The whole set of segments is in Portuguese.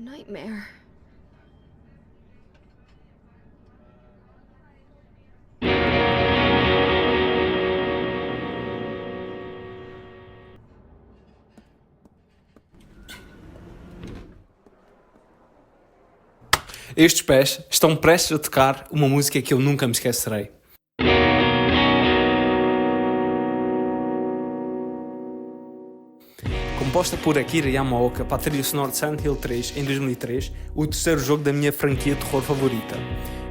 nightmare. Estes pés estão prestes a tocar uma música que eu nunca me esquecerei. Composta por Akira Yamaoka para a trilha sonora de Silent Hill 3 em 2003, o terceiro jogo da minha franquia de terror favorita.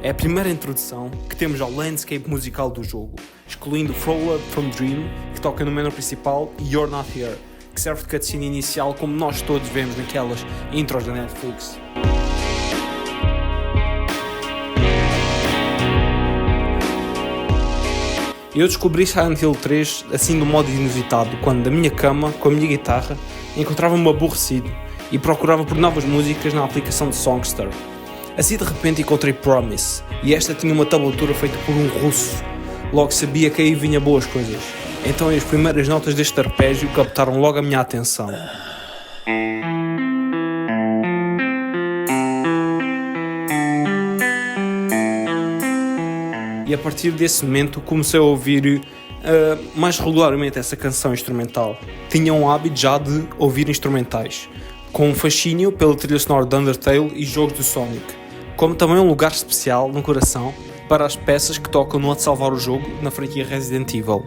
É a primeira introdução que temos ao landscape musical do jogo, excluindo Frollo from Dream, que toca no menu principal, e You're Not Here, que serve de cutscene inicial como nós todos vemos naquelas intros da Netflix. Eu descobri Silent Hill 3 assim de um modo inusitado, quando da minha cama, com a minha guitarra, encontrava-me aborrecido e procurava por novas músicas na aplicação de Songster. Assim de repente encontrei Promise, e esta tinha uma tablatura feita por um russo. Logo sabia que aí vinha boas coisas. Então as primeiras notas deste arpégio captaram logo a minha atenção. E a partir desse momento comecei a ouvir mais regularmente essa canção instrumental. Tinha um hábito já de ouvir instrumentais, com um fascínio pela trilha sonora de Undertale e jogos do Sonic, como também um lugar especial no coração para as peças que tocam no A de Salvar o Jogo na franquia Resident Evil.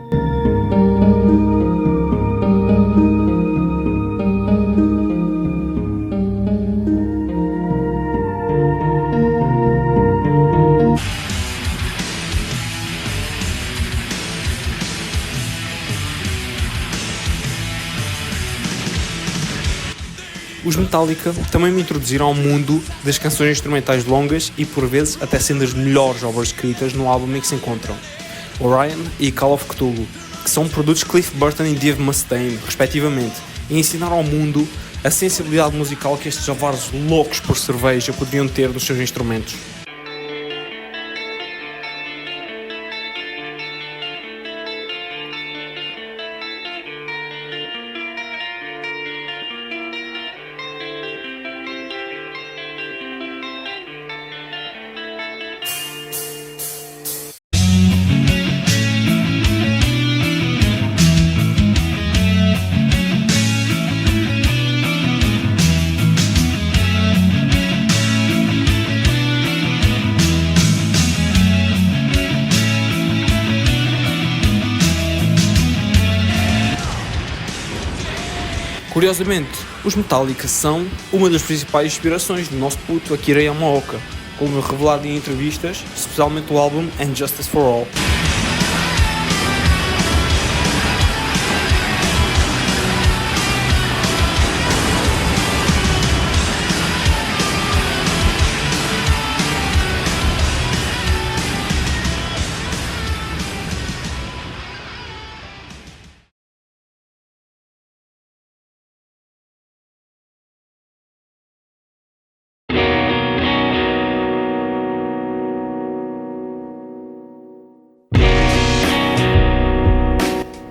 Os Metallica também me introduziram ao mundo das canções instrumentais longas e por vezes até sendo as melhores obras escritas no álbum em que se encontram, Orion e Call of Cthulhu, que são produtos de Cliff Burton e Dave Mustaine, respectivamente, e ensinaram ao mundo a sensibilidade musical que estes javares loucos por cerveja poderiam ter nos seus instrumentos. Curiosamente, os Metallica são uma das principais inspirações do nosso puto Akira Yamaoka, como revelado em entrevistas, especialmente o álbum And Justice for All.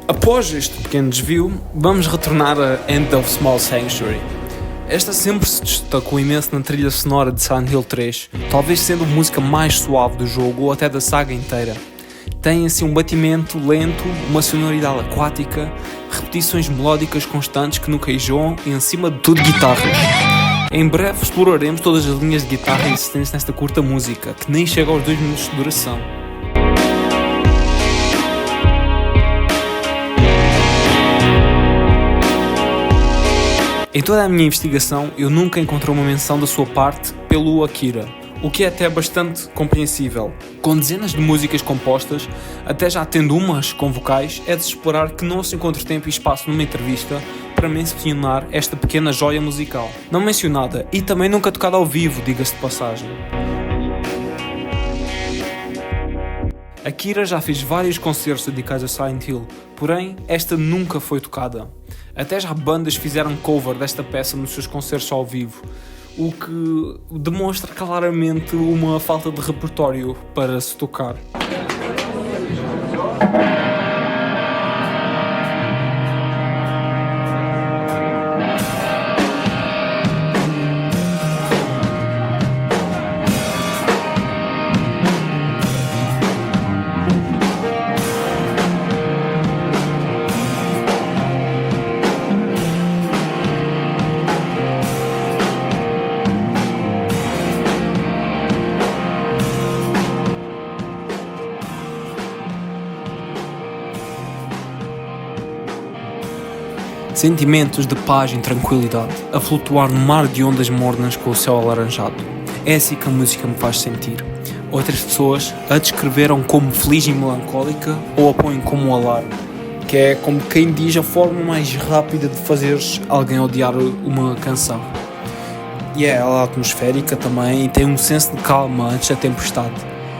Após este pequeno desvio, vamos retornar a End of Small Sanctuary. Esta sempre se destacou imenso na trilha sonora de Silent Hill 3, talvez sendo a música mais suave do jogo ou até da saga inteira. Tem assim um batimento lento, uma sonoridade aquática, repetições melódicas constantes que nunca enjoam e acima de tudo guitarras. Em breve exploraremos todas as linhas de guitarra existentes nesta curta música, que nem chega aos 2 minutos de duração. Em toda a minha investigação, eu nunca encontrei uma menção da sua parte pelo Akira, o que é até bastante compreensível. Com dezenas de músicas compostas, até já tendo umas com vocais, é de se esperar que não se encontre tempo e espaço numa entrevista para mencionar esta pequena joia musical. Não mencionada e também nunca tocada ao vivo, diga-se de passagem. Akira já fez vários concertos dedicados a Silent Hill, porém esta nunca foi tocada. Até já bandas fizeram cover desta peça nos seus concertos ao vivo, o que demonstra claramente uma falta de repertório para se tocar. Sentimentos de paz e tranquilidade, a flutuar no mar de ondas mornas com o céu alaranjado. É assim que a música me faz sentir. Outras pessoas a descreveram como feliz e melancólica ou a põem como um alarme, que é como quem diz a forma mais rápida de fazeres alguém odiar uma canção. E ela é atmosférica também e tem um senso de calma antes da tempestade.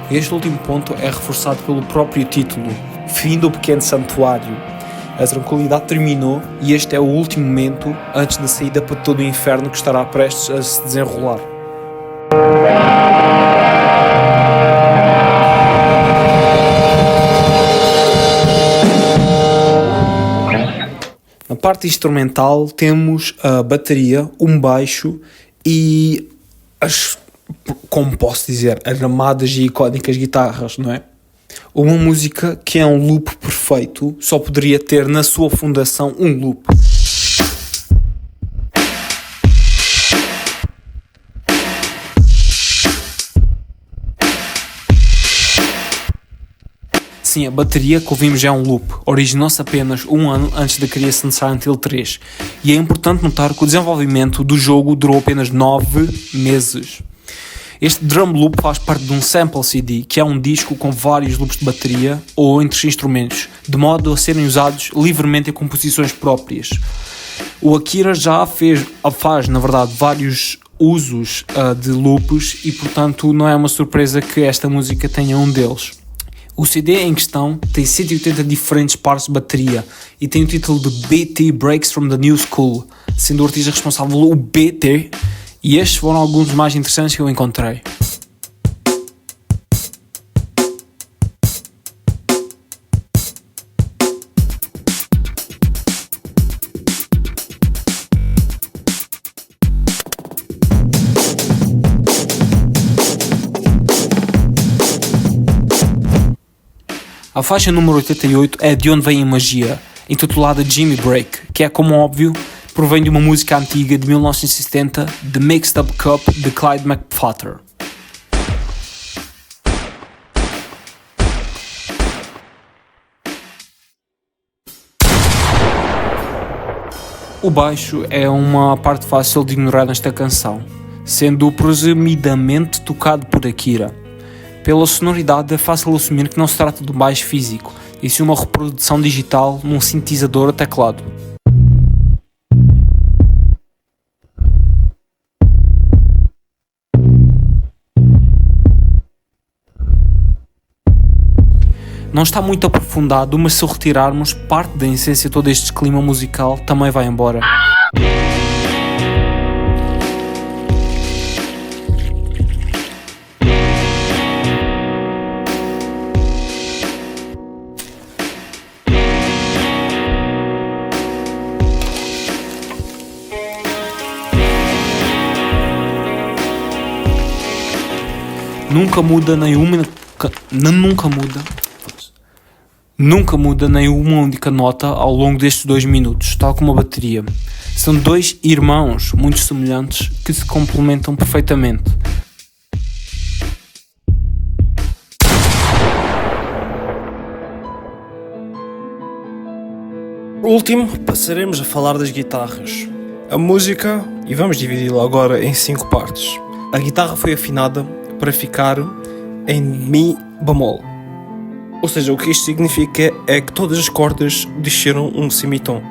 Este último ponto é reforçado pelo próprio título, Fim do Pequeno Santuário. A tranquilidade terminou e este é o último momento antes da saída para todo o inferno que estará prestes a se desenrolar. Na parte instrumental temos a bateria, um baixo e como posso dizer, as amadas e icónicas guitarras, não é? Uma música que é um loop perfeito, só poderia ter na sua fundação um loop. Sim, a bateria que ouvimos já é um loop, originou-se apenas um ano antes da criação de Silent Hill 3, e é importante notar que o desenvolvimento do jogo durou apenas 9 meses. Este drum loop faz parte de um sample CD, que é um disco com vários loops de bateria ou entre instrumentos, de modo a serem usados livremente em composições próprias. O Akira já faz, na verdade, vários usos de loops e, portanto, não é uma surpresa que esta música tenha um deles. O CD em questão tem 180 diferentes partes de bateria e tem o título de BT Breaks from the New School, sendo o artista responsável o BT, e estes foram alguns dos mais interessantes que eu encontrei. A faixa número 88 é De Onde Vem a Magia, intitulada Jimmy Break, que é, como óbvio, provém de uma música antiga de 1970, The Mixed Up Cup, de Clyde McPhatter. O baixo é uma parte fácil de ignorar nesta canção, sendo presumidamente tocado por Akira. Pela sonoridade é fácil assumir que não se trata de um baixo físico, e sim uma reprodução digital num sintetizador a teclado. Não está muito aprofundado, mas se o retirarmos, parte da essência de todo este clima musical também vai embora. Nunca muda nenhuma única nota ao longo destes 2 minutos, tal como a bateria. São dois irmãos muito semelhantes que se complementam perfeitamente. Por último, passaremos a falar das guitarras. A música, e vamos dividi-la agora em 5 partes. A guitarra foi afinada para ficar em Mi bemol. Ou seja, o que isto significa é que todas as cordas desceram um semitom.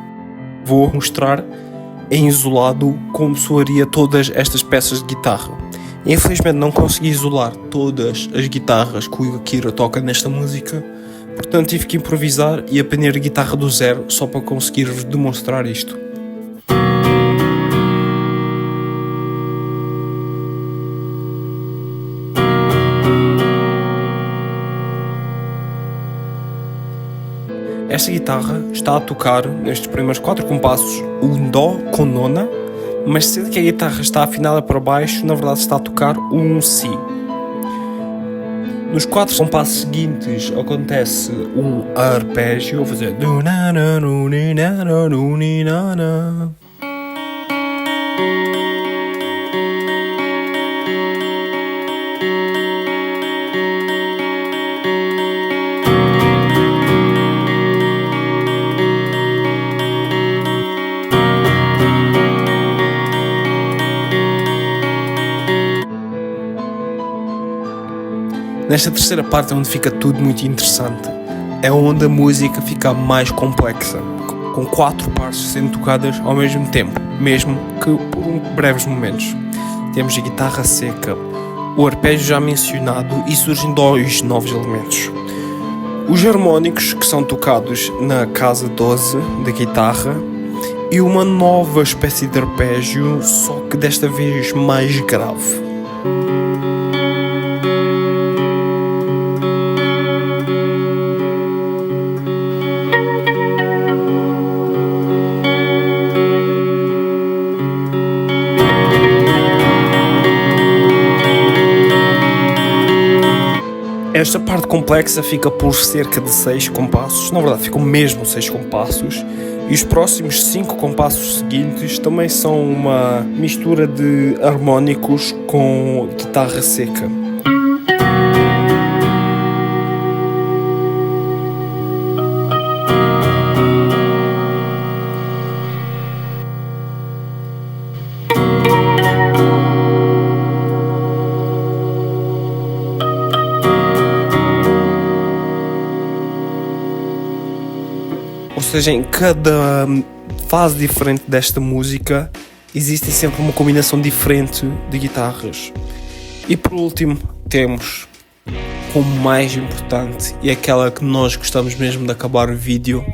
Vou mostrar em isolado como soaria todas estas peças de guitarra. Infelizmente não consegui isolar todas as guitarras que o Akira toca nesta música, portanto tive que improvisar e apanhar a guitarra do zero só para conseguir-vos demonstrar isto. Esta guitarra está a tocar, nestes primeiros 4 compassos, um Dó com nona, mas sendo que a guitarra está afinada para baixo, na verdade está a tocar um Si. Nos 4 compassos seguintes acontece um arpégio, vou fazer Nesta terceira parte é onde fica tudo muito interessante. É onde a música fica mais complexa, com 4 partes sendo tocadas ao mesmo tempo, mesmo que por breves momentos. Temos a guitarra seca, o arpejio já mencionado e surgem 2 novos elementos. Os harmónicos, que são tocados na casa 12 da guitarra, e uma nova espécie de arpejio, só que desta vez mais grave. Esta parte complexa fica por cerca de 6 compassos, na verdade ficam mesmo 6 compassos, e os próximos 5 compassos seguintes também são uma mistura de harmónicos com guitarra seca. Ou seja, em cada fase diferente desta música existe sempre uma combinação diferente de guitarras. E por último temos, como mais importante, e aquela que nós gostamos mesmo de acabar o vídeo,